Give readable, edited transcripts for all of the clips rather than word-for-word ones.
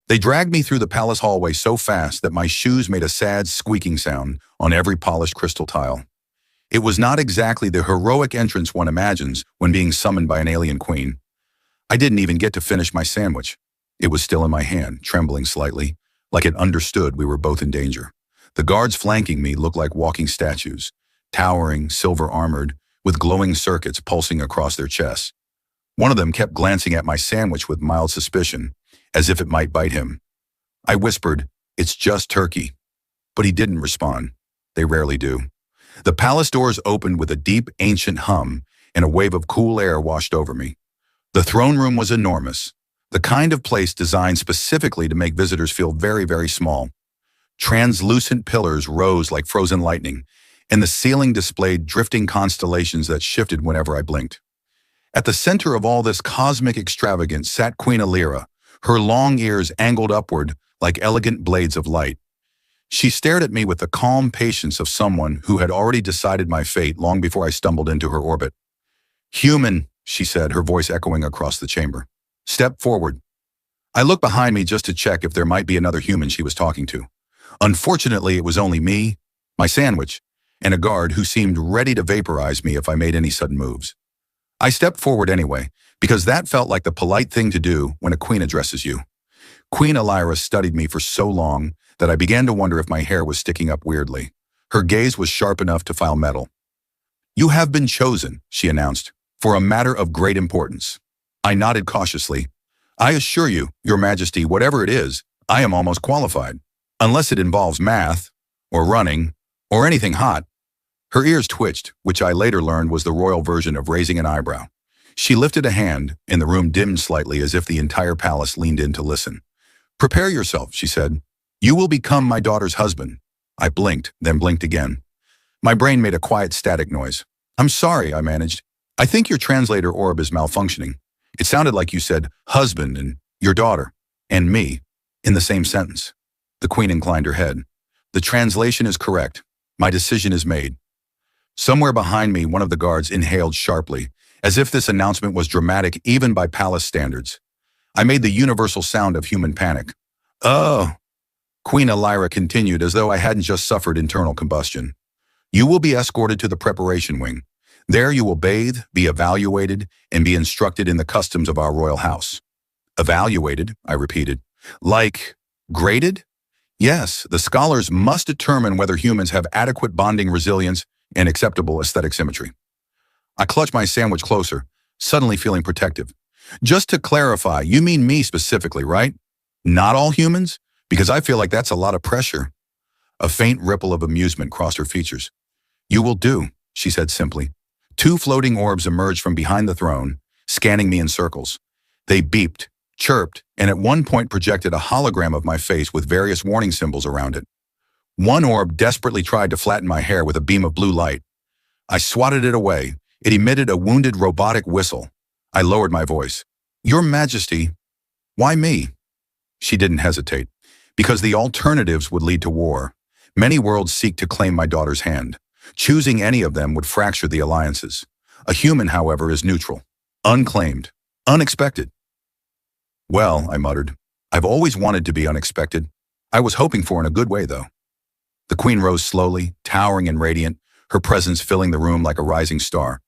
They dragged me through the palace hallway so fast that my shoes made a sad squeaking sound on every polished crystal tile. It was not exactly the heroic entrance one imagines when being summoned by an alien queen. I didn't even get to finish my sandwich. It was still in my hand, trembling slightly, like it understood we were both in danger. The guards flanking me looked like walking statues, towering, silver-armored, with glowing circuits pulsing across their chests. One of them kept glancing at my sandwich with mild suspicion, as if it might bite him. I whispered, "It's just turkey." But he didn't respond. They rarely do. The palace doors opened with a deep, ancient hum, and a wave of cool air washed over me. The throne room was enormous, the kind of place designed specifically to make visitors feel very, very small. Translucent pillars rose like frozen lightning, and the ceiling displayed drifting constellations that shifted whenever I blinked. At the center of all this cosmic extravagance sat Queen Alira, her long ears angled upward like elegant blades of light. She stared at me with the calm patience of someone who had already decided my fate long before I stumbled into her orbit. "Human," she said, her voice echoing across the chamber. "Step forward." I looked behind me just to check if there might be another human she was talking to. Unfortunately, it was only me, my sandwich, and a guard who seemed ready to vaporize me if I made any sudden moves. I stepped forward anyway, because that felt like the polite thing to do when a queen addresses you. Queen Alira studied me for so long that I began to wonder if my hair was sticking up weirdly. Her gaze was sharp enough to file metal. "You have been chosen," she announced, "for a matter of great importance." I nodded cautiously. "I assure you, Your Majesty, whatever it is, I am almost qualified. Unless it involves math, or running, or anything hot." Her ears twitched, which I later learned was the royal version of raising an eyebrow. She lifted a hand, and the room dimmed slightly as if the entire palace leaned in to listen. "Prepare yourself," she said. "You will become my daughter's husband." I blinked, then blinked again. My brain made a quiet static noise. "I'm sorry," I managed. "I think your translator orb is malfunctioning. It sounded like you said husband and your daughter and me in the same sentence." The queen inclined her head. "The translation is correct. My decision is made." Somewhere behind me, one of the guards inhaled sharply, as if this announcement was dramatic even by palace standards. I made the universal sound of human panic. "Oh," Queen Alira continued as though I hadn't just suffered internal combustion. "You will be escorted to the preparation wing. There you will bathe, be evaluated, and be instructed in the customs of our royal house." "Evaluated," I repeated. "Like, graded?" "Yes, the scholars must determine whether humans have adequate bonding resilience and acceptable aesthetic symmetry." I clutched my sandwich closer, suddenly feeling protective. "Just to clarify, you mean me specifically, right? Not all humans? Because I feel like that's a lot of pressure." A faint ripple of amusement crossed her features. "You will do," she said simply. Two floating orbs emerged from behind the throne, scanning me in circles. They beeped, chirped, and at one point projected a hologram of my face with various warning symbols around it. One orb desperately tried to flatten my hair with a beam of blue light. I swatted it away. It emitted a wounded robotic whistle. I lowered my voice. "Your Majesty, why me?" She didn't hesitate. "Because the alternatives would lead to war. Many worlds seek to claim my daughter's hand. Choosing any of them would fracture the alliances. A human, however, is neutral. Unclaimed. Unexpected." "Well," I muttered, "I've always wanted to be unexpected. I was hoping for in a good way, though." The queen rose slowly, towering and radiant, her presence filling the room like a rising star.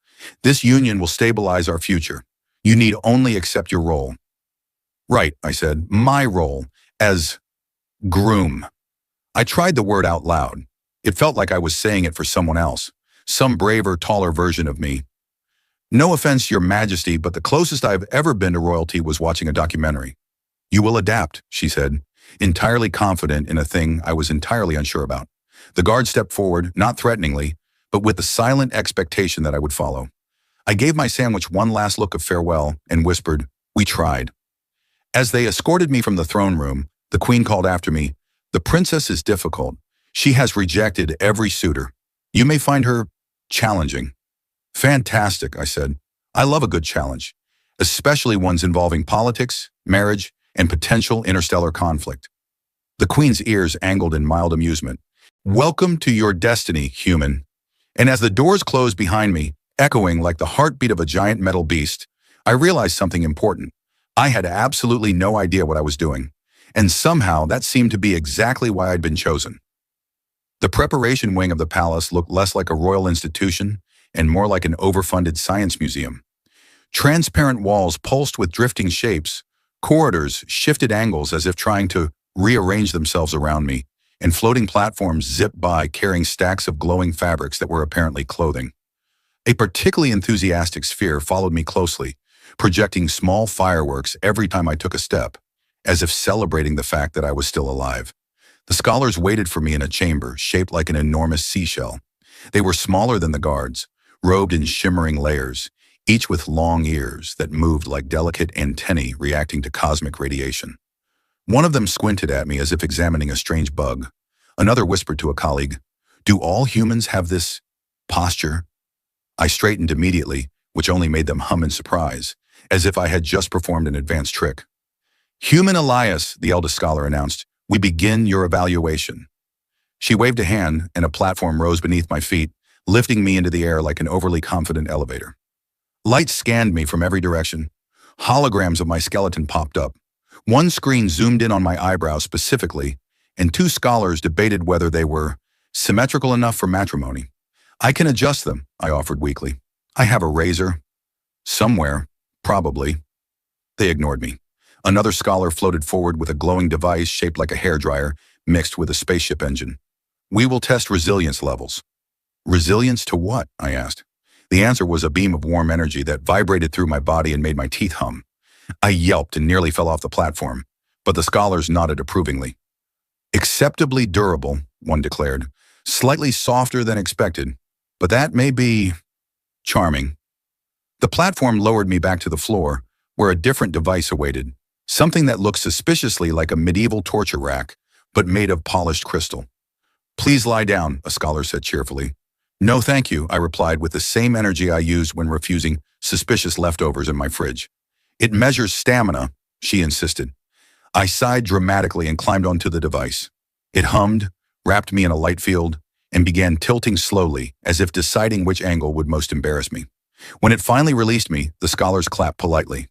"This union will stabilize our future. You need only accept your role." "Right," I said, "my role as groom." I tried the word out loud. It felt like I was saying it for someone else, some braver, taller version of me. "No offense, Your Majesty, but the closest I've ever been to royalty was watching a documentary." "You will adapt," she said, entirely confident in a thing I was entirely unsure about. The guard stepped forward, not threateningly, but with the silent expectation that I would follow. I gave my sandwich one last look of farewell and whispered, "We tried." As they escorted me from the throne room, the queen called after me, "The princess is difficult. She has rejected every suitor. You may find her challenging." "Fantastic," I said. "I love a good challenge, especially ones involving politics, marriage, and potential interstellar conflict." The queen's ears angled in mild amusement. "Welcome to your destiny, human." And as the doors closed behind me, echoing like the heartbeat of a giant metal beast, I realized something important. I had absolutely no idea what I was doing. and somehow that seemed to be exactly why I'd been chosen. The preparation wing of the palace looked less like a royal institution and more like an overfunded science museum. Transparent walls pulsed with drifting shapes, corridors shifted angles as if trying to rearrange themselves around me, and floating platforms zipped by carrying stacks of glowing fabrics that were apparently clothing. A particularly enthusiastic sphere followed me closely, projecting small fireworks every time I took a step, as if celebrating the fact that I was still alive. The scholars waited for me in a chamber shaped like an enormous seashell. They were smaller than the guards, robed in shimmering layers, each with long ears that moved like delicate antennae reacting to cosmic radiation. One of them squinted at me as if examining a strange bug. Another whispered to a colleague, "Do all humans have this posture?" I straightened immediately, which only made them hum in surprise, as if I had just performed an advanced trick. "Human Elias," the eldest scholar announced, "we begin your evaluation." She waved a hand, and a platform rose beneath my feet, lifting me into the air like an overly confident elevator. Lights scanned me from every direction. Holograms of my skeleton popped up. One screen zoomed in on my eyebrows specifically, and two scholars debated whether they were symmetrical enough for matrimony. "I can adjust them," I offered weakly. "I have a razor." "Somewhere, probably." They ignored me. Another scholar floated forward with a glowing device shaped like a hairdryer mixed with a spaceship engine. "We will test resilience levels." "Resilience to what?" I asked. The answer was a beam of warm energy that vibrated through my body and made my teeth hum. I yelped and nearly fell off the platform, but the scholars nodded approvingly. "Acceptably durable," one declared. "Slightly softer than expected, but that may be charming." The platform lowered me back to the floor, where a different device awaited, something that looked suspiciously like a medieval torture rack, but made of polished crystal. "Please lie down," a scholar said cheerfully. "No, thank you," I replied with the same energy I used when refusing suspicious leftovers in my fridge. "It measures stamina," she insisted. I sighed dramatically and climbed onto the device. It hummed, wrapped me in a light field, and began tilting slowly, as if deciding which angle would most embarrass me. When it finally released me, the scholars clapped politely.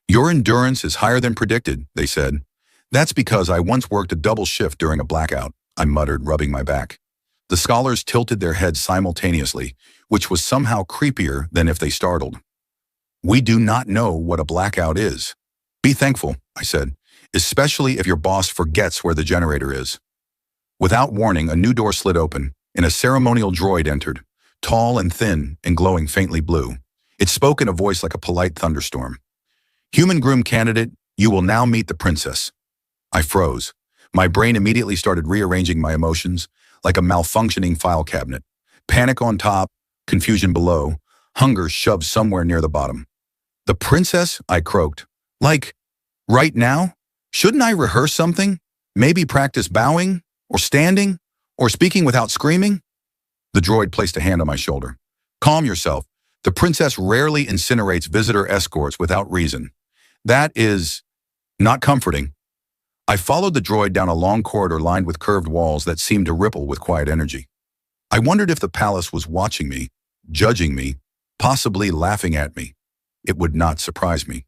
"Your endurance is higher than predicted," they said. "That's because I once worked a double shift during a blackout," I muttered, rubbing my back. The scholars tilted their heads simultaneously, which was somehow creepier than if they startled. "We do not know what a blackout is." "Be thankful," I said, "especially if your boss forgets where the generator is." Without warning, a new door slid open, and a ceremonial droid entered, tall and thin and glowing faintly blue. It spoke in a voice like a polite thunderstorm. "Human groom candidate, you will now meet the princess." I froze. My brain immediately started rearranging my emotions, like a malfunctioning file cabinet. Panic on top, confusion below, hunger shoved somewhere near the bottom. "The princess?" I croaked. "Like, right now? Shouldn't I rehearse something? Maybe practice bowing? Or standing? Or speaking without screaming?" The droid placed a hand on my shoulder. "Calm yourself. The princess rarely incinerates visitor escorts without reason. That is not comforting." I followed the droid down a long corridor lined with curved walls that seemed to ripple with quiet energy. I wondered if the palace was watching me, judging me, possibly laughing at me. It would not surprise me.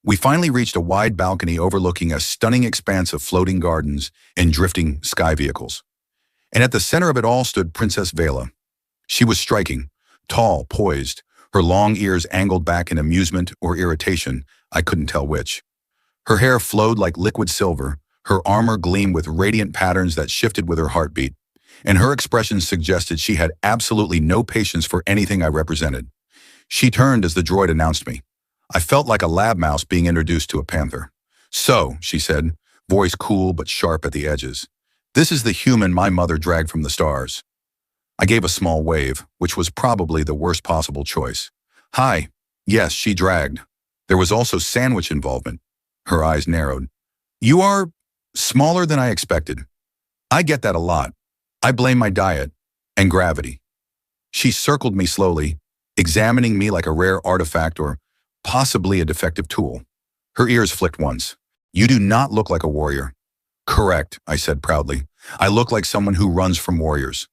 We finally reached a wide balcony overlooking a stunning expanse of floating gardens and drifting sky vehicles. And at the center of it all stood Princess Vela. She was striking, tall, poised, her long ears angled back in amusement or irritation, I couldn't tell which. Her hair flowed like liquid silver, her armor gleamed with radiant patterns that shifted with her heartbeat, and her expression suggested she had absolutely no patience for anything I represented. She turned as the droid announced me. I felt like a lab mouse being introduced to a panther. "So," she said, voice cool but sharp at the edges, "this is the human my mother dragged from the stars." I gave a small wave, which was probably the worst possible choice. "Hi. Yes, she dragged. There was also sandwich involvement." Her eyes narrowed. "You are smaller than I expected." "I get that a lot. I blame my diet and gravity." She circled me slowly, examining me like a rare artifact or possibly a defective tool. Her ears flicked once. "You do not look like a warrior." "Correct," I said proudly. "I look like someone who runs from warriors."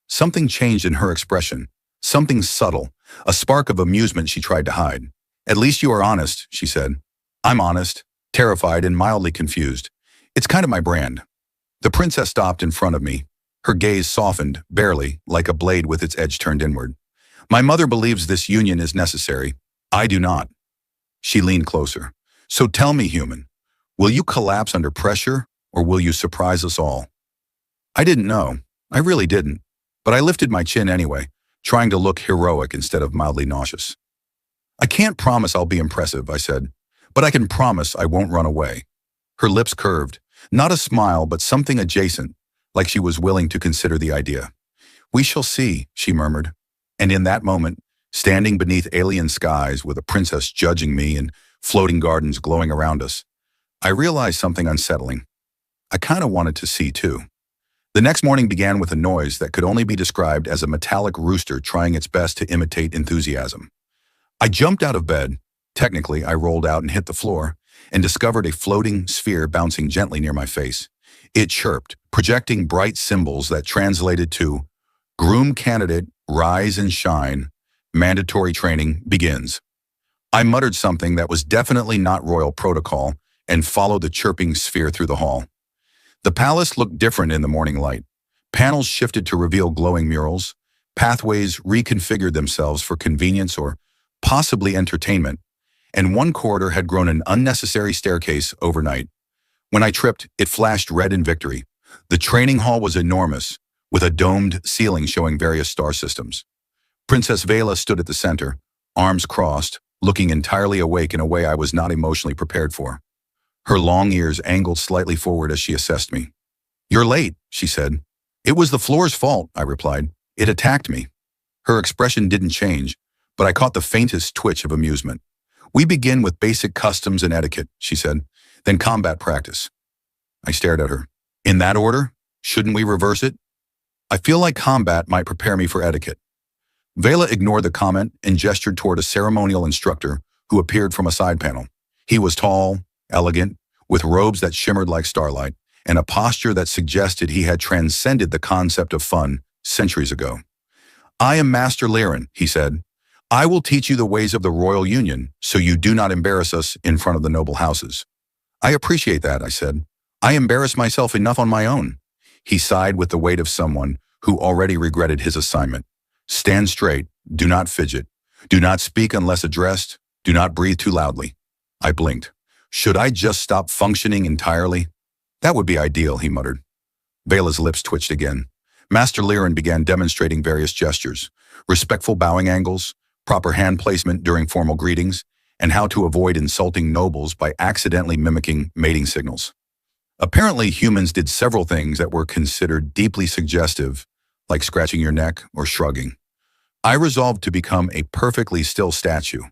Something changed in her expression, something subtle, a spark of amusement she tried to hide. "At least you are honest," she said. "I'm honest, terrified and mildly confused. It's kind of my brand. The princess stopped in front of me. Her gaze softened, barely, like a blade with its edge turned inward. My mother believes this union is necessary. I do not. She leaned closer. So tell me, human, will you collapse under pressure, or will you surprise us all? I didn't know. I really didn't. But I lifted my chin anyway, trying to look heroic instead of mildly nauseous. I can't promise I'll be impressive, I said, but I can promise I won't run away. Her lips curved, not a smile, but something adjacent, like she was willing to consider the idea. We shall see, she murmured. And in that moment, standing beneath alien skies with a princess judging me and floating gardens glowing around us, I realized something unsettling. I kind of wanted to see too. The next morning began with a noise that could only be described as a metallic rooster trying its best to imitate enthusiasm. I jumped out of bed. Technically, I rolled out and hit the floor and discovered a floating sphere bouncing gently near my face. It chirped, projecting bright symbols that translated to "Groom candidate, rise and shine. Mandatory training begins." I muttered something that was definitely not royal protocol and followed the chirping sphere through the hall. The palace looked different in the morning light. Panels shifted to reveal glowing murals. Pathways reconfigured themselves for convenience or possibly entertainment, and one corridor had grown an unnecessary staircase overnight. When I tripped, it flashed red in victory. The training hall was enormous, with a domed ceiling showing various star systems. Princess Vela stood at the center, arms crossed, looking entirely awake in a way I was not emotionally prepared for. Her long ears angled slightly forward as she assessed me. "You're late," she said. "It was the floor's fault," I replied. "It attacked me." Her expression didn't change, but I caught the faintest twitch of amusement. "We begin with basic customs and etiquette," she said, "then combat practice." I stared at her. "In that order? Shouldn't we reverse it?" "I feel like combat might prepare me for etiquette." Vela ignored the comment and gestured toward a ceremonial instructor who appeared from a side panel. He was tall, elegant, with robes that shimmered like starlight, and a posture that suggested he had transcended the concept of fun centuries ago. "I am Master Liren," he said. "I will teach you the ways of the royal union, so you do not embarrass us in front of the noble houses." "I appreciate that," I said. "I embarrass myself enough on my own." He sighed with the weight of someone who already regretted his assignment. "Stand straight. Do not fidget. Do not speak unless addressed. Do not breathe too loudly." I blinked. "Should I just stop functioning entirely?" "That would be ideal," he muttered. Vela's lips twitched again. Master Liren began demonstrating various gestures, respectful bowing angles, proper hand placement during formal greetings, and how to avoid insulting nobles by accidentally mimicking mating signals. Apparently, humans did several things that were considered deeply suggestive, like scratching your neck or shrugging. I resolved to become a perfectly still statue.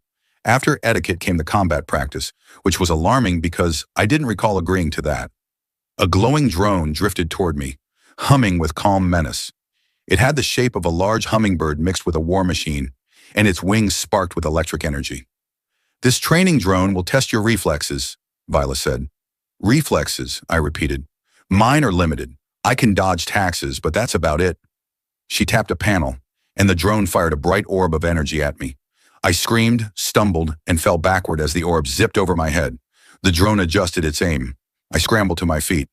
After etiquette came the combat practice, which was alarming because I didn't recall agreeing to that. A glowing drone drifted toward me, humming with calm menace. It had the shape of a large hummingbird mixed with a war machine, and its wings sparked with electric energy. "This training drone will test your reflexes," Viola said. "Reflexes," I repeated. "Mine are limited. I can dodge taxes, but that's about it." She tapped a panel, and the drone fired a bright orb of energy at me. I screamed, stumbled, and fell backward as the orb zipped over my head. The drone adjusted its aim. I scrambled to my feet.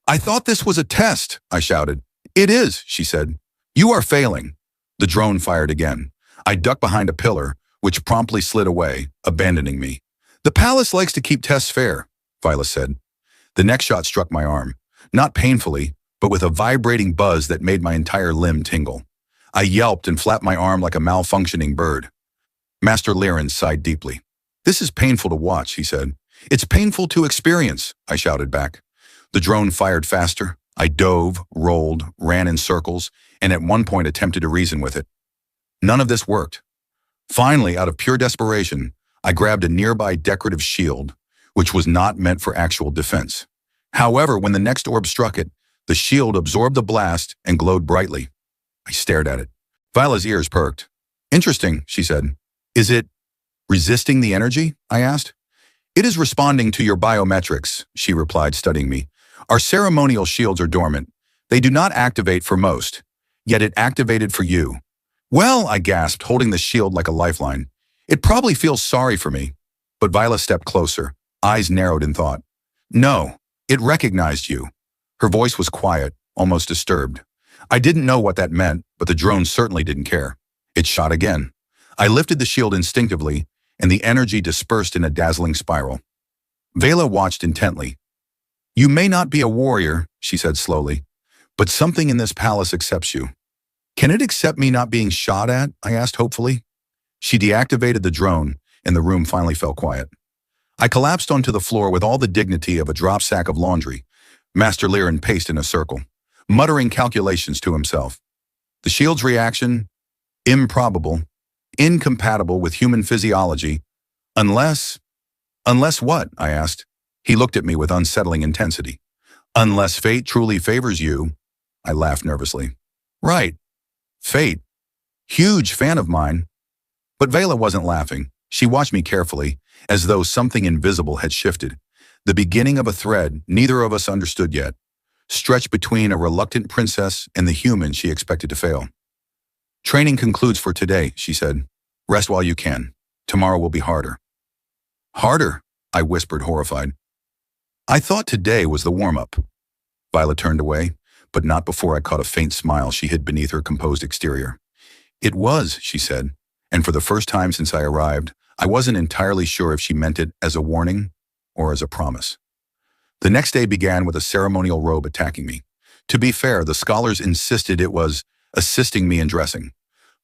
"I thought this was a test," I shouted. "It is," she said. "You are failing." The drone fired again. I ducked behind a pillar, which promptly slid away, abandoning me. "The palace likes to keep tests fair," Viola said. The next shot struck my arm, not painfully, but with a vibrating buzz that made my entire limb tingle. I yelped and flapped my arm like a malfunctioning bird. Master Liren sighed deeply. "This is painful to watch," he said. "It's painful to experience," I shouted back. The drone fired faster. I dove, rolled, ran in circles, and at one point attempted to reason with it. None of this worked. Finally, out of pure desperation, I grabbed a nearby decorative shield, which was not meant for actual defense. However, when the next orb struck it, the shield absorbed the blast and glowed brightly. I stared at it. Viola's ears perked. "Interesting," she said. "Is it resisting the energy?" I asked. "It is responding to your biometrics," she replied, studying me. "Our ceremonial shields are dormant. They do not activate for most, yet it activated for you." "Well," I gasped, holding the shield like a lifeline. "It probably feels sorry for me." But Viola stepped closer, eyes narrowed in thought. "No, It recognized you. Her voice was quiet, almost disturbed. I didn't know what that meant, but the drone certainly didn't care. It shot again. I lifted the shield instinctively, and the energy dispersed in a dazzling spiral. Vela watched intently. You may not be a warrior, she said slowly, but something in this palace accepts you. Can it accept me not being shot at? I asked hopefully. She deactivated the drone, and the room finally fell quiet. I collapsed onto the floor with all the dignity of a drop sack of laundry. Master Liren paced in a circle, muttering calculations to himself. The shield's reaction? Improbable. Incompatible with human physiology. Unless what? I asked. He looked at me with unsettling intensity. Unless fate truly favors you. I laughed nervously. Right. Fate. Huge fan of mine. But Vela wasn't laughing. She watched me carefully, as though something invisible had shifted. The beginning of a thread neither of us understood yet, stretched between a reluctant princess and the human she expected to fail. Training concludes for today, she said. Rest while you can. Tomorrow will be harder. Harder? I whispered, horrified. I thought today was the warm-up. Violet turned away, but not before I caught a faint smile she hid beneath her composed exterior. It was, she said, and for the first time since I arrived, I wasn't entirely sure if she meant it as a warning or as a promise. The next day began with a ceremonial robe attacking me. To be fair, the scholars insisted it was assisting me in dressing.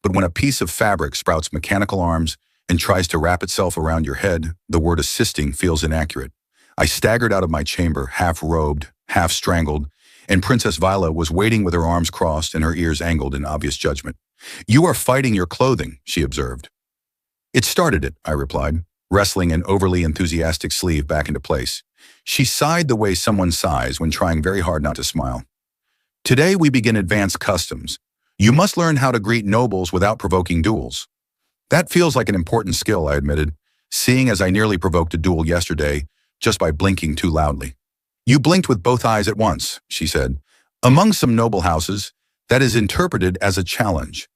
But when a piece of fabric sprouts mechanical arms and tries to wrap itself around your head, the word assisting feels inaccurate. I staggered out of my chamber, half-robed, half-strangled, and Princess Viola was waiting with her arms crossed and her ears angled in obvious judgment. You are fighting your clothing, she observed. It started it, I replied, wrestling an overly enthusiastic sleeve back into place. She sighed the way someone sighs when trying very hard not to smile. Today we begin advanced customs. You must learn how to greet nobles without provoking duels. That feels like an important skill, I admitted, seeing as I nearly provoked a duel yesterday just by blinking too loudly. You blinked with both eyes at once, she said. Among some noble houses, that is interpreted as a challenge.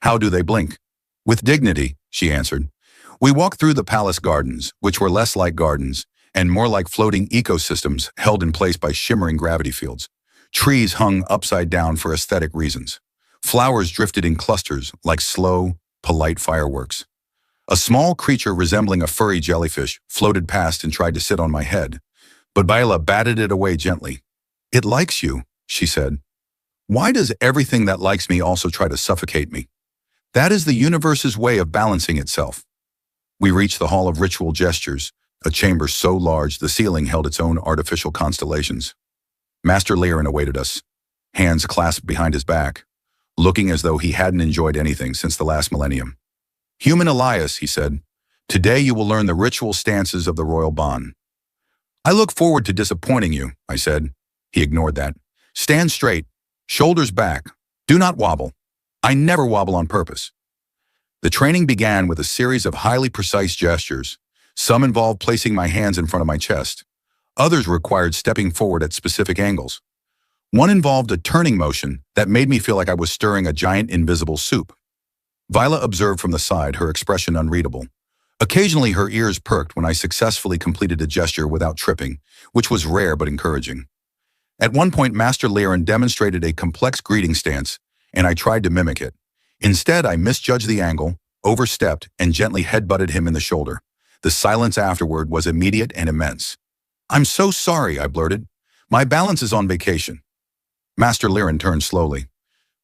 How do they blink? With dignity, she answered. We walked through the palace gardens, which were less like gardens and more like floating ecosystems held in place by shimmering gravity fields. Trees hung upside down for aesthetic reasons. Flowers drifted in clusters like slow, polite fireworks. A small creature resembling a furry jellyfish floated past and tried to sit on my head, but Viola batted it away gently. It likes you, she said. Why does everything that likes me also try to suffocate me? That is the universe's way of balancing itself. We reached the Hall of Ritual Gestures, a chamber so large the ceiling held its own artificial constellations. Master Liren awaited us, hands clasped behind his back, looking as though he hadn't enjoyed anything since the last millennium. Human Elias, he said, today you will learn the ritual stances of the royal bond. I look forward to disappointing you, I said. He ignored that. Stand straight, shoulders back, do not wobble. I never wobble on purpose. The training began with a series of highly precise gestures. Some involved placing my hands in front of my chest. Others required stepping forward at specific angles. One involved a turning motion that made me feel like I was stirring a giant invisible soup. Viola observed from the side, her expression unreadable. Occasionally her ears perked when I successfully completed a gesture without tripping, which was rare but encouraging. At one point, Master Liren demonstrated a complex greeting stance, and I tried to mimic it. Instead, I misjudged the angle, overstepped, and gently headbutted him in the shoulder. The silence afterward was immediate and immense. I'm so sorry, I blurted. My balance is on vacation. Master Liren turned slowly.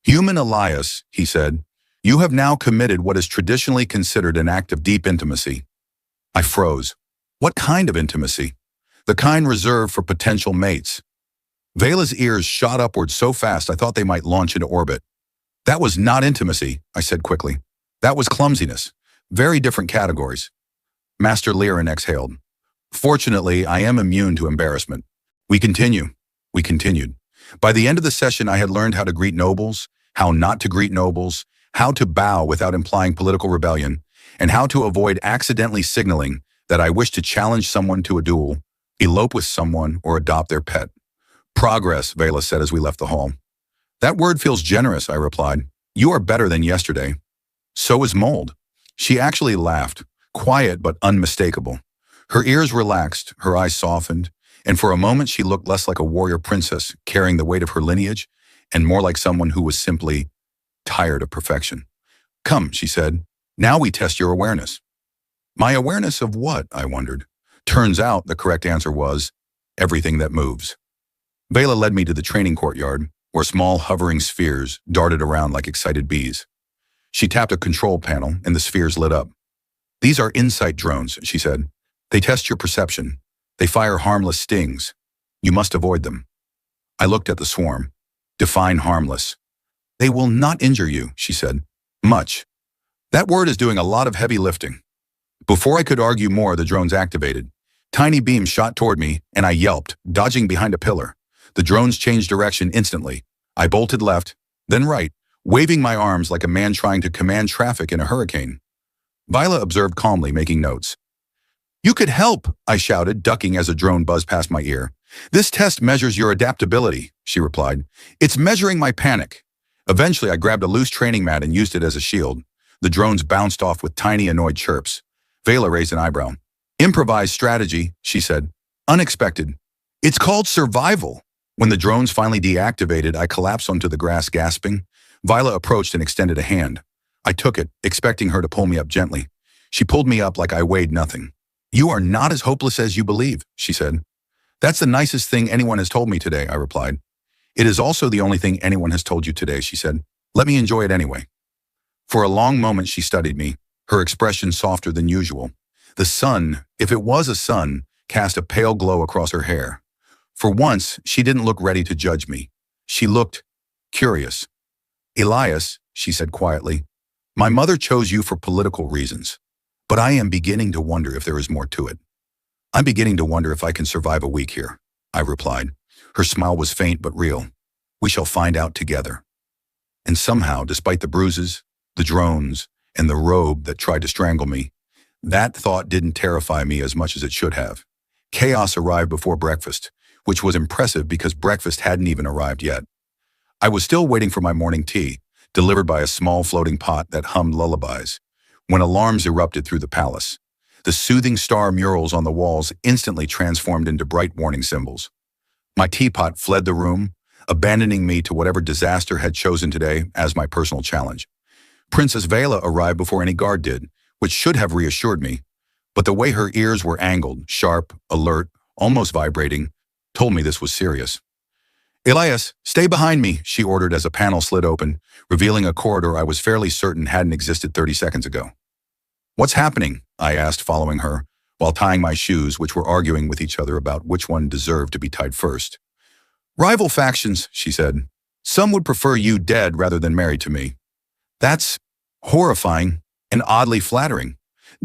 Human Elias, he said, you have now committed what is traditionally considered an act of deep intimacy. I froze. What kind of intimacy? The kind reserved for potential mates. Vela's ears shot upward so fast I thought they might launch into orbit. That was not intimacy, I said quickly. That was clumsiness. Very different categories. Master Liren exhaled. Fortunately, I am immune to embarrassment. We continued. By the end of the session, I had learned how to greet nobles, how not to greet nobles, how to bow without implying political rebellion, and how to avoid accidentally signaling that I wish to challenge someone to a duel, elope with someone, or adopt their pet. Progress, Vela said as we left the hall. That word feels generous, I replied. You are better than yesterday. So is Mold. She actually laughed, quiet but unmistakable. Her ears relaxed, her eyes softened, and for a moment she looked less like a warrior princess carrying the weight of her lineage and more like someone who was simply tired of perfection. "Come," she said. "Now we test your awareness." My awareness of what, I wondered. Turns out the correct answer was everything that moves. Vela led me to the training courtyard, where small hovering spheres darted around like excited bees. She tapped a control panel and the spheres lit up. "These are insight drones," she said. "They test your perception. They fire harmless stings. You must avoid them." I looked at the swarm. Define harmless. "They will not injure you," she said. "Much." That word is doing a lot of heavy lifting. Before I could argue more, the drones activated. Tiny beams shot toward me, and I yelped, dodging behind a pillar. The drones changed direction instantly. I bolted left, then right, waving my arms like a man trying to command traffic in a hurricane. Viola observed calmly, making notes. "You could help," I shouted, ducking as a drone buzzed past my ear. "This test measures your adaptability," she replied. "It's measuring my panic." Eventually, I grabbed a loose training mat and used it as a shield. The drones bounced off with tiny, annoyed chirps. Vela raised an eyebrow. "Improvised strategy," she said. "Unexpected. It's called survival." When the drones finally deactivated, I collapsed onto the grass, gasping. Viola approached and extended a hand. I took it, expecting her to pull me up gently. She pulled me up like I weighed nothing. "You are not as hopeless as you believe," she said. "That's the nicest thing anyone has told me today," I replied. "It is also the only thing anyone has told you today," she said. "Let me enjoy it anyway." For a long moment she studied me, her expression softer than usual. The sun, if it was a sun, cast a pale glow across her hair. For once, she didn't look ready to judge me. She looked curious. "Elias," she said quietly, "my mother chose you for political reasons, but I am beginning to wonder if there is more to it. I'm beginning to wonder if I can survive a week here," I replied. Her smile was faint but real. "We shall find out together." And somehow, despite the bruises, the drones, and the robe that tried to strangle me, that thought didn't terrify me as much as it should have. Chaos arrived before breakfast, which was impressive because breakfast hadn't even arrived yet. I was still waiting for my morning tea, delivered by a small floating pot that hummed lullabies, when alarms erupted through the palace. The soothing star murals on the walls instantly transformed into bright warning symbols. My teapot fled the room, abandoning me to whatever disaster had chosen today as my personal challenge. Princess Vela arrived before any guard did, which should have reassured me, but the way her ears were angled, sharp, alert, almost vibrating, told me this was serious. "Elias, stay behind me," she ordered as a panel slid open, revealing a corridor I was fairly certain hadn't existed 30 seconds ago. "What's happening?" I asked, following her, while tying my shoes, which were arguing with each other about which one deserved to be tied first. "Rival factions," she said. "Some would prefer you dead rather than married to me." "That's horrifying and oddly flattering."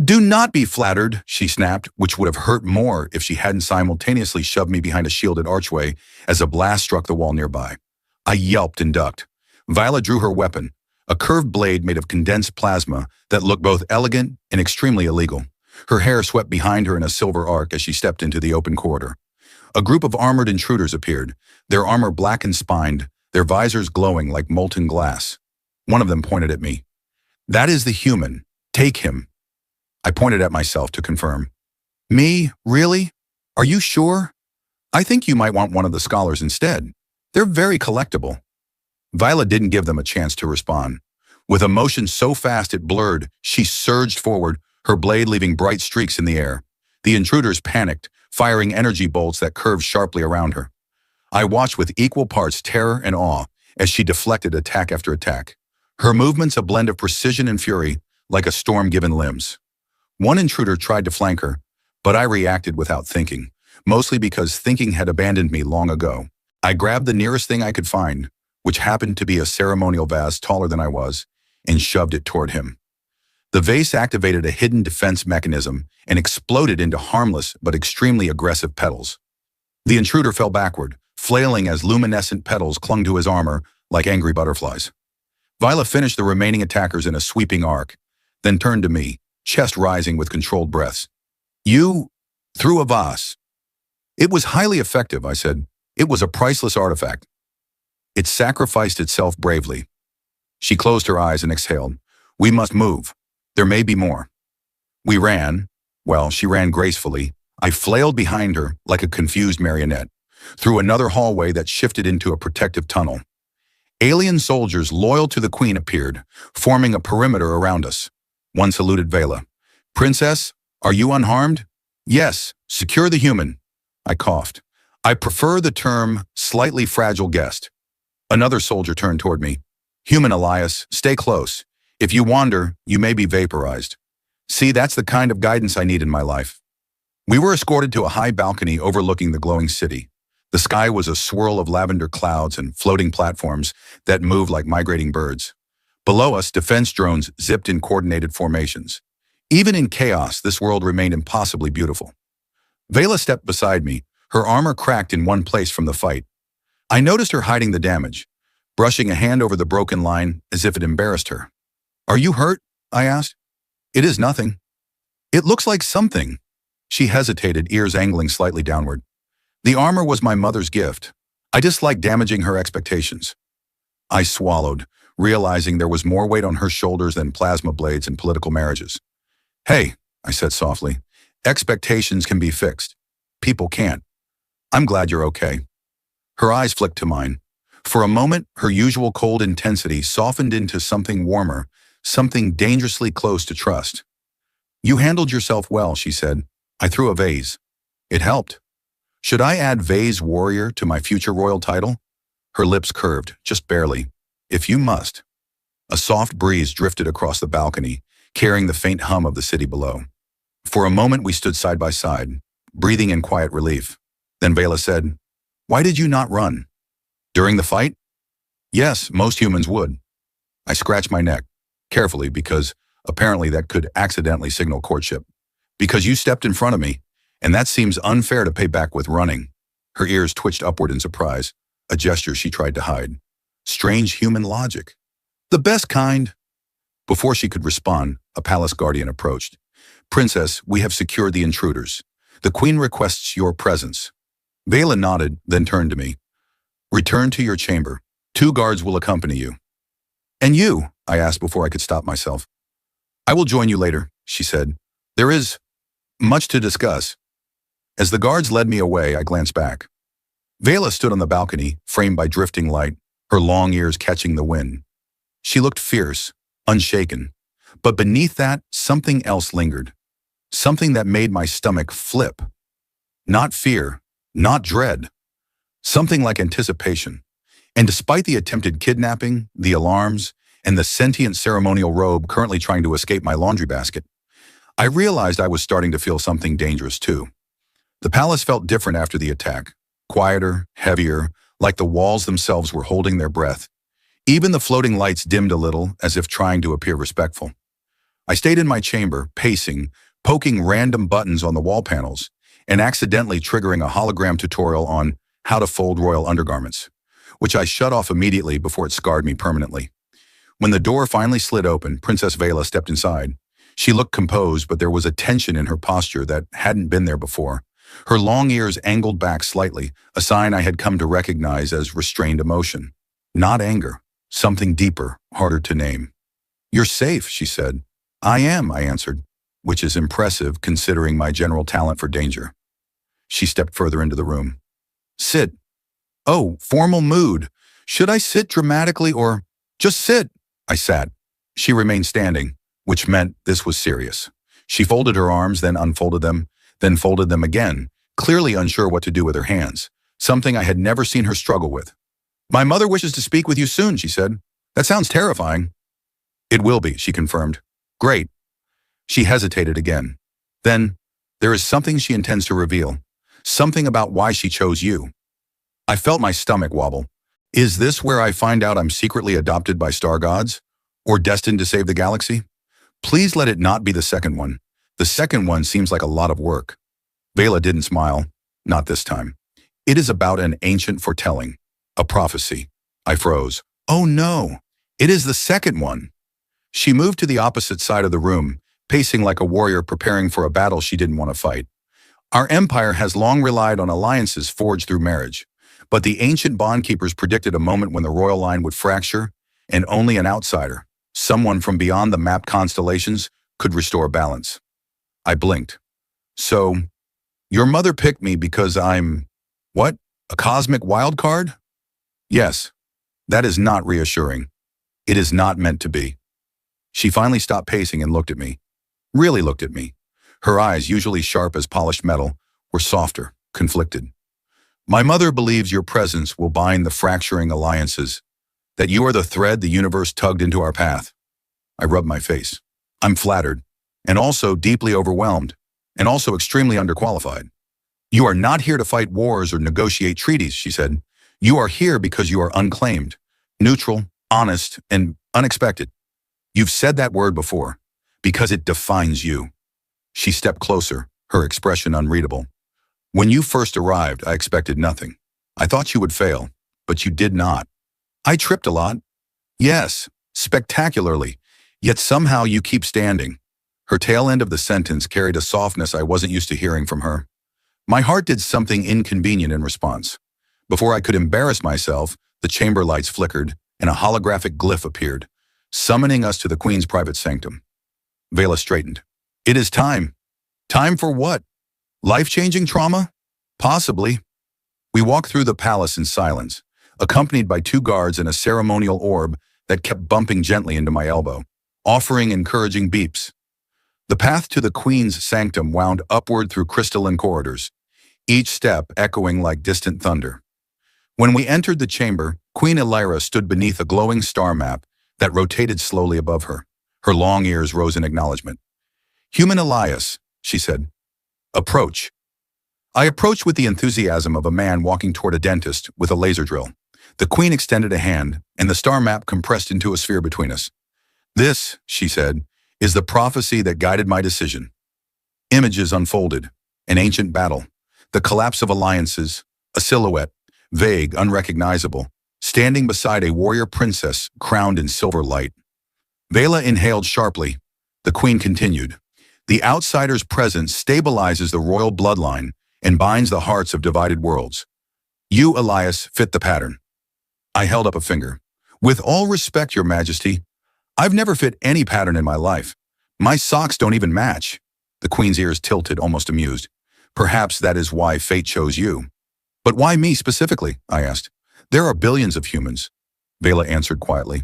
"Do not be flattered," she snapped, which would have hurt more if she hadn't simultaneously shoved me behind a shielded archway as a blast struck the wall nearby. I yelped and ducked. Viola drew her weapon, a curved blade made of condensed plasma that looked both elegant and extremely illegal. Her hair swept behind her in a silver arc as she stepped into the open corridor. A group of armored intruders appeared, their armor black and spined, their visors glowing like molten glass. One of them pointed at me. "That is the human. Take him." I pointed at myself to confirm. "Me? Really? Are you sure? I think you might want one of the scholars instead. They're very collectible." Viola didn't give them a chance to respond. With a motion so fast it blurred, she surged forward, her blade leaving bright streaks in the air. The intruders panicked, firing energy bolts that curved sharply around her. I watched with equal parts terror and awe as she deflected attack after attack. Her movements a blend of precision and fury, like a storm given limbs. One intruder tried to flank her, but I reacted without thinking, mostly because thinking had abandoned me long ago. I grabbed the nearest thing I could find, which happened to be a ceremonial vase taller than I was, and shoved it toward him. The vase activated a hidden defense mechanism and exploded into harmless but extremely aggressive petals. The intruder fell backward, flailing as luminescent petals clung to his armor like angry butterflies. Viola finished the remaining attackers in a sweeping arc, then turned to me, chest rising with controlled breaths. "You threw a vase." "It was highly effective," I said. "It was a priceless artifact. It sacrificed itself bravely." She closed her eyes and exhaled. "We must move. There may be more." We ran. Well, she ran gracefully. I flailed behind her like a confused marionette, through another hallway that shifted into a protective tunnel. Alien soldiers loyal to the Queen appeared, forming a perimeter around us. One saluted Vela. "Princess, are you unharmed?" "Yes, secure the human." I coughed. "I prefer the term slightly fragile guest." Another soldier turned toward me. "Human Elias, stay close. If you wander, you may be vaporized." See, that's the kind of guidance I need in my life. We were escorted to a high balcony overlooking the glowing city. The sky was a swirl of lavender clouds and floating platforms that moved like migrating birds. Below us, defense drones zipped in coordinated formations. Even in chaos, this world remained impossibly beautiful. Vela stepped beside me, her armor cracked in one place from the fight. I noticed her hiding the damage, brushing a hand over the broken line as if it embarrassed her. "Are you hurt?" I asked. "It is nothing." "It looks like something." She hesitated, ears angling slightly downward. "The armor was my mother's gift. I disliked damaging her expectations." I swallowed, realizing there was more weight on her shoulders than plasma blades and political marriages. "Hey," I said softly, "expectations can be fixed. People can't. I'm glad you're okay." Her eyes flicked to mine. For a moment, her usual cold intensity softened into something warmer, something dangerously close to trust. "You handled yourself well," she said. I threw a vase. It helped. Should I add Vase Warrior to my future royal title? Her lips curved, just barely. "If you must." A soft breeze drifted across the balcony, carrying the faint hum of the city below. For a moment we stood side by side, breathing in quiet relief. Then Vela said, "Why did you not run?" "During the fight?" "Yes, most humans would." I scratched my neck, carefully because apparently that could accidentally signal courtship. "Because you stepped in front of me, and that seems unfair to pay back with running." Her ears twitched upward in surprise, a gesture she tried to hide. Strange human logic. The best kind. Before she could respond, a palace guardian approached. "Princess, we have secured the intruders. The Queen requests your presence." Vela nodded, then turned to me. "Return to your chamber. 2 guards will accompany you." "And you?" I asked before I could stop myself. "I will join you later," she said. "There is much to discuss." As the guards led me away, I glanced back. Vela stood on the balcony, framed by drifting light, her long ears catching the wind. She looked fierce, unshaken. But beneath that, something else lingered. Something that made my stomach flip. Not fear, not dread. Something like anticipation. And despite the attempted kidnapping, the alarms, and the sentient ceremonial robe currently trying to escape my laundry basket, I realized I was starting to feel something dangerous too. The palace felt different after the attack. Quieter, heavier, like the walls themselves were holding their breath. Even the floating lights dimmed a little, as if trying to appear respectful. I stayed in my chamber, pacing, poking random buttons on the wall panels, and accidentally triggering a hologram tutorial on how to fold royal undergarments, which I shut off immediately before it scarred me permanently. When the door finally slid open, Princess Vela stepped inside. She looked composed, but there was a tension in her posture that hadn't been there before. Her long ears angled back slightly, a sign I had come to recognize as restrained emotion. Not anger, something deeper, harder to name. "You're safe," she said. "I am," I answered, which is impressive considering my general talent for danger. She stepped further into the room. "Sit." "Oh, formal mood. Should I sit dramatically or just sit?" I sat. She remained standing, which meant this was serious. She folded her arms, then unfolded them, then folded them again, clearly unsure what to do with her hands, something I had never seen her struggle with. "My mother wishes to speak with you soon," she said. "That sounds terrifying." "It will be," she confirmed. "Great." She hesitated again. Then, "There is something she intends to reveal. Something about why she chose you." I felt my stomach wobble. Is this where I find out I'm secretly adopted by star gods? Or destined to save the galaxy? Please let it not be the second one. The second one seems like a lot of work. Vela didn't smile. Not this time. "It is about an ancient foretelling. A prophecy." I froze. "Oh no! It is the second one." She moved to the opposite side of the room, pacing like a warrior preparing for a battle she didn't want to fight. "Our empire has long relied on alliances forged through marriage. But the ancient bondkeepers predicted a moment when the royal line would fracture, and only an outsider, someone from beyond the mapped constellations, could restore balance." I blinked. "So, Your mother picked me because I'm, what? A cosmic wild card? Yes, that is not reassuring. It is not meant to be. She finally stopped pacing and looked at me. Really looked at me. Her eyes, usually sharp as polished metal, were softer, conflicted. My mother believes your presence will bind the fracturing alliances, that you are the thread the universe tugged into our path. I rubbed my face. I'm flattered, and also deeply overwhelmed, and also extremely underqualified. You are not here to fight wars or negotiate treaties, she said. You are here because you are unclaimed, neutral, honest, and unexpected. You've said that word before, because it defines you. She stepped closer, her expression unreadable. When you first arrived, I expected nothing. I thought you would fail, but you did not. I tripped a lot. Yes, spectacularly. Yet somehow you keep standing. Her tail end of the sentence carried a softness I wasn't used to hearing from her. My heart did something inconvenient in response. Before I could embarrass myself, the chamber lights flickered, and a holographic glyph appeared, summoning us to the Queen's private sanctum. Vela straightened. It is time. Time for what? Life-changing trauma? Possibly. We walked through the palace in silence, accompanied by 2 guards and a ceremonial orb that kept bumping gently into my elbow, offering encouraging beeps. The path to the Queen's sanctum wound upward through crystalline corridors, each step echoing like distant thunder. When we entered the chamber, Queen Elira stood beneath a glowing star map that rotated slowly above her. Her long ears rose in acknowledgement. Human Elias, she said. Approach. I approached with the enthusiasm of a man walking toward a dentist with a laser drill. The Queen extended a hand, and the star map compressed into a sphere between us. This, she said, is the prophecy that guided my decision. Images unfolded, an ancient battle, the collapse of alliances, a silhouette, vague, unrecognizable, standing beside a warrior princess crowned in silver light. Vela inhaled sharply. The Queen continued. The outsider's presence stabilizes the royal bloodline and binds the hearts of divided worlds. You, Elias, fit the pattern. I held up a finger. With all respect, Your Majesty, I've never fit any pattern in my life. My socks don't even match. The Queen's ears tilted, almost amused. Perhaps that is why fate chose you. But why me specifically? I asked. There are billions of humans. Vela answered quietly.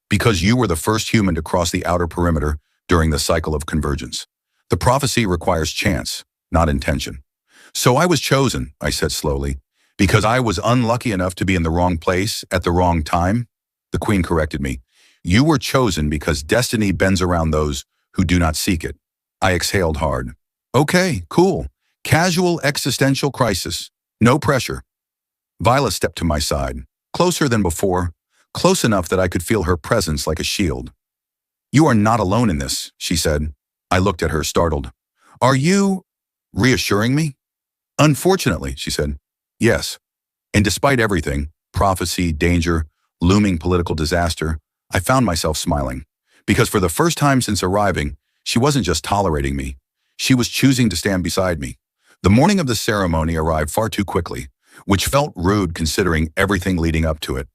Because you were the first human to cross the outer perimeter during the cycle of convergence. The prophecy requires chance, not intention. So I was chosen, I said slowly, because I was unlucky enough to be in the wrong place at the wrong time. The Queen corrected me. You were chosen because destiny bends around those who do not seek it. I exhaled hard. Okay, cool. Casual existential crisis. No pressure. Viola stepped to my side, closer than before, close enough that I could feel her presence like a shield. You are not alone in this, she said. I looked at her, startled. Are you reassuring me? Unfortunately, she said. Yes. And despite everything, prophecy, danger, looming political disaster, I found myself smiling. Because for the first time since arriving, she wasn't just tolerating me. She was choosing to stand beside me. The morning of the ceremony arrived far too quickly, which felt rude considering everything leading up to it.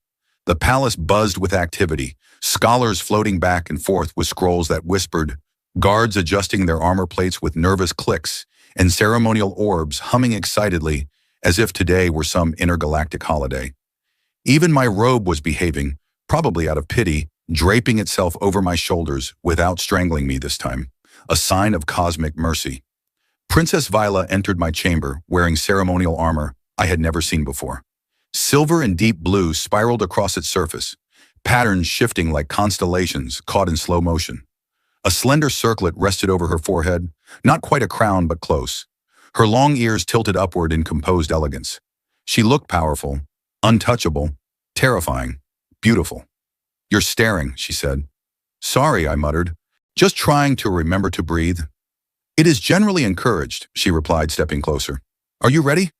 The palace buzzed with activity, scholars floating back and forth with scrolls that whispered, guards adjusting their armor plates with nervous clicks, and ceremonial orbs humming excitedly as if today were some intergalactic holiday. Even my robe was behaving, probably out of pity, draping itself over my shoulders without strangling me this time, a sign of cosmic mercy. Princess Viola entered my chamber wearing ceremonial armor I had never seen before. Silver and deep blue spiraled across its surface, patterns shifting like constellations caught in slow motion. A slender circlet rested over her forehead, not quite a crown but close. Her long ears tilted upward in composed elegance. She looked powerful, untouchable, terrifying, beautiful. You're staring, she said. Sorry, I muttered, just trying to remember to breathe. It is generally encouraged, she replied, stepping closer. Are you ready?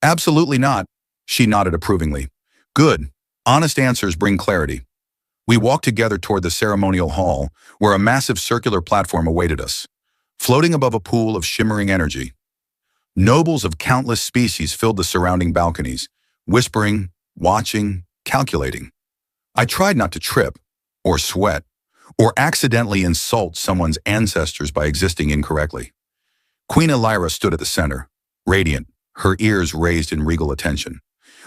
Absolutely not, she nodded approvingly. Good. Honest answers bring clarity. We walked together toward the ceremonial hall, where a massive circular platform awaited us, floating above a pool of shimmering energy. Nobles of countless species filled the surrounding balconies, whispering, watching, calculating. I tried not to trip, or sweat, or accidentally insult someone's ancestors by existing incorrectly. Queen Elira stood at the center, radiant, her ears raised in regal attention.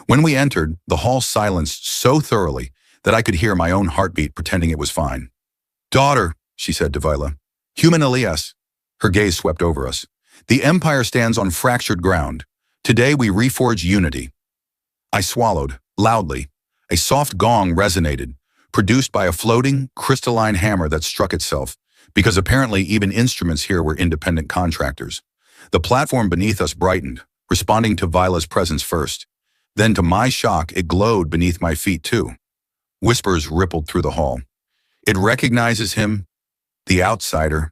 When we entered, the hall silenced so thoroughly that I could hear my own heartbeat pretending it was fine. "Daughter," she said to Vila. "Human Elias." Her gaze swept over us. "The Empire stands on fractured ground. Today we reforge unity." I swallowed, loudly. A soft gong resonated, produced by a floating, crystalline hammer that struck itself, because apparently even instruments here were independent contractors. The platform beneath us brightened, responding to Vila's presence first. Then, to my shock, it glowed beneath my feet too. Whispers rippled through the hall. "It recognizes him. The outsider.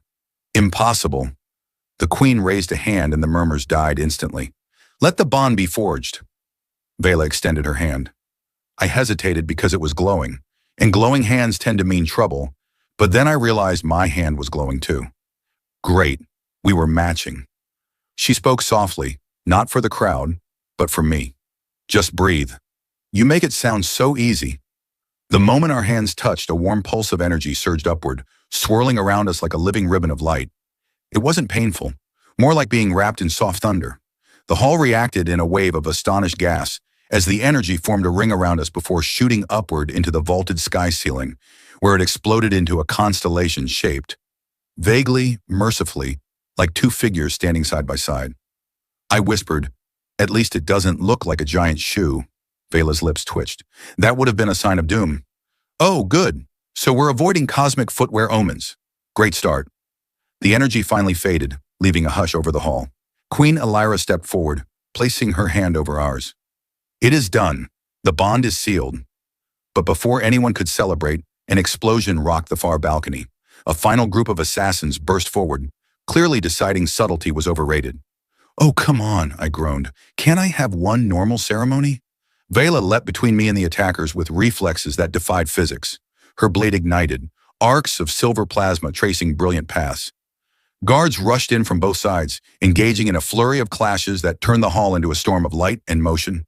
Impossible." The queen raised a hand and the murmurs died instantly. "Let the bond be forged." Vela extended her hand. I hesitated because it was glowing, and glowing hands tend to mean trouble, but then I realized my hand was glowing too. Great, we were matching. She spoke softly, not for the crowd, but for me. "Just breathe. You make it sound so easy." The moment our hands touched, a warm pulse of energy surged upward, swirling around us like a living ribbon of light. It wasn't painful, more like being wrapped in soft thunder. The hall reacted in a wave of astonished gas as the energy formed a ring around us before shooting upward into the vaulted sky ceiling, where it exploded into a constellation shaped, vaguely, mercifully, like two figures standing side by side. I whispered, "At least it doesn't look like a giant shoe." Vela's lips twitched. "That would have been a sign of doom." "Oh, good. So we're avoiding cosmic footwear omens. Great start." The energy finally faded, leaving a hush over the hall. Queen Elira stepped forward, placing her hand over ours. "It is done. The bond is sealed." But before anyone could celebrate, an explosion rocked the far balcony. A final group of assassins burst forward, clearly deciding subtlety was overrated. "Oh, come on," I groaned. "Can't I have one normal ceremony?" Vela leapt between me and the attackers with reflexes that defied physics. Her blade ignited, arcs of silver plasma tracing brilliant paths. Guards rushed in from both sides, engaging in a flurry of clashes that turned the hall into a storm of light and motion.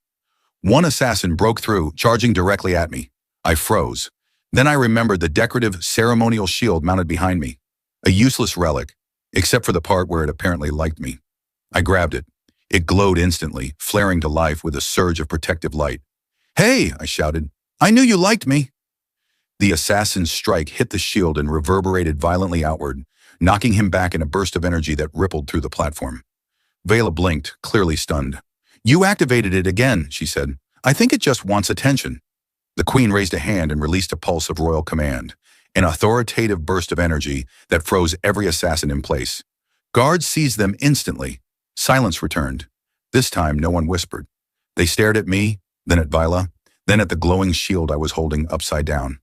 One assassin broke through, charging directly at me. I froze. Then I remembered the decorative ceremonial shield mounted behind me. A useless relic, except for the part where it apparently liked me. I grabbed it. It glowed instantly, flaring to life with a surge of protective light. "Hey!" I shouted. "I knew you liked me!" The assassin's strike hit the shield and reverberated violently outward, knocking him back in a burst of energy that rippled through the platform. Vela blinked, clearly stunned. "You activated it again," she said. "I think it just wants attention." The queen raised a hand and released a pulse of royal command, an authoritative burst of energy that froze every assassin in place. Guards seized them instantly. Silence returned. This time, no one whispered. They stared at me, then at Vila, then at the glowing shield I was holding upside down.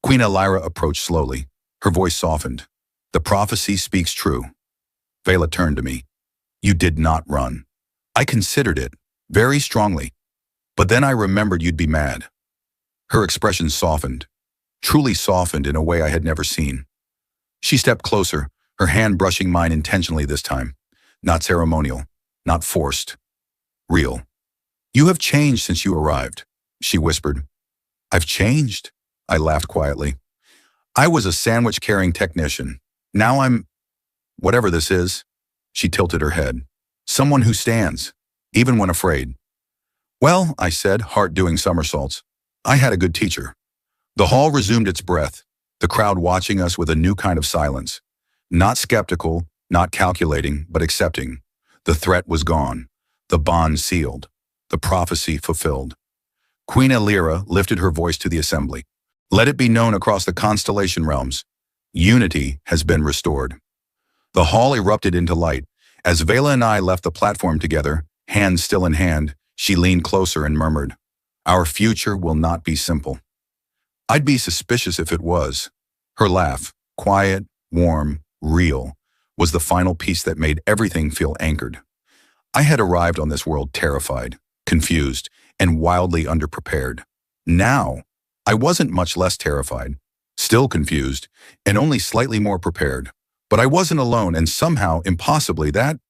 Queen Elira approached slowly. Her voice softened. "The prophecy speaks true." Vela turned to me. "You did not run." I considered it, very strongly. But then I remembered you'd be mad. Her expression softened, truly softened in a way I had never seen. She stepped closer, her hand brushing mine intentionally this time. Not ceremonial, not forced. Real. "You have changed since you arrived," she whispered. "I've changed?" I laughed quietly. "I was a sandwich-carrying technician. Now I'm... whatever this is." She tilted her head. "Someone who stands, even when afraid." "Well," I said, heart doing somersaults, "I had a good teacher." The hall resumed its breath, the crowd watching us with a new kind of silence. Not skeptical, not calculating, but accepting. The threat was gone. The bond sealed. The prophecy fulfilled. Queen Elira lifted her voice to the assembly. "Let it be known across the constellation realms. Unity has been restored." The hall erupted into light. As Vela and I left the platform together, hands still in hand, she leaned closer and murmured, "Our future will not be simple." I'd be suspicious if it was. Her laugh, quiet, warm, real, was the final piece that made everything feel anchored. I had arrived on this world terrified, confused, and wildly underprepared. Now, I wasn't much less terrified, still confused, and only slightly more prepared. But I wasn't alone, and somehow, impossibly, that